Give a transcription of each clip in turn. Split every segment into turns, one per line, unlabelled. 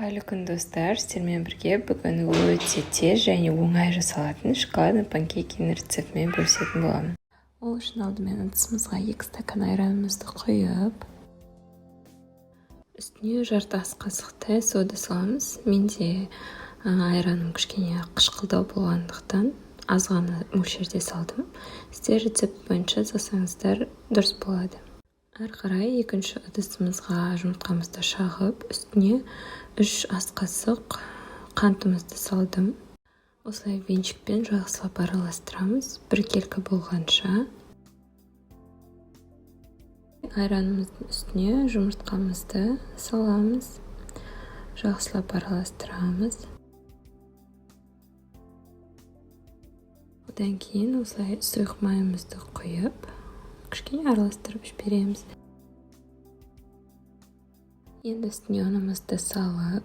Қайырлы күн достар, сіздермен бірге бүгін өте тез және оңай жасалатын шоколадный панкейкінің рецептімен бөлісетін боламын. Ол үшін алдымен ыдысымызға 2 стакан айранымызды құйып, үстіне жарты ас қасықтай сода саламыз. Менде айраным кішкене қышқылдау болғандықтан аз ғана мөлшерде салдым. Сіздер рецепт бойынша жасаңыздар дұрыс болады. Әрі қарай екінші ыдысымызға жұмыртқамызды шағып, үстіне 3 ас қасық қантымызды салдым. Осылай венчикпен жақсылап араластырамыз, бір келкі болғанша. Айранымыздың үстіне жұмыртқамызды саламыз, жақсылап араластырамыз. Одан кейін осылай сұйық майымызды құйып, кішкене араластырып жібереміз. Енді үстіне ұнымызды салып,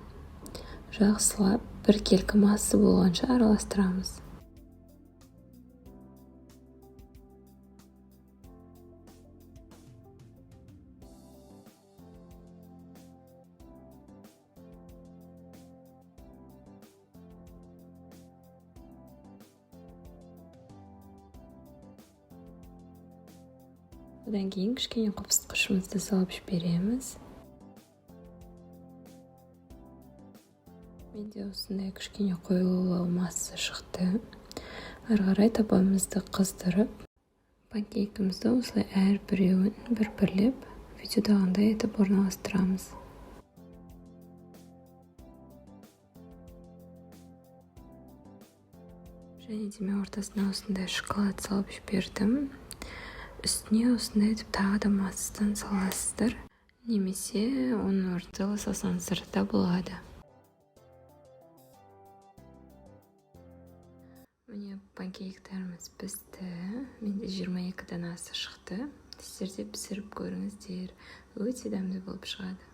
жақсылап бір келкі массы болғанша араластырамыз. Одан кейін кішкене қопсытқышымызды салып жібереміз. Менде осындай кішкене қоюлау масса шықты. Ары қарай табанымызды қыздырып, панкейкімізді осылай әрбіреуін бір-бірлеп видеодағындай етіп орналастырамыз. Және де мен ортасына осындай шоколад салып жібердім. Үстіне осындай етіп тағы да массадан саласыздар, немесе оның орнына салсаңыздар да болады. Міне панкейктеріміз пісті. Менде 22 данасы шықты. Сіздер де пісіріп көріңіздер. Өте дәмді болып шығады.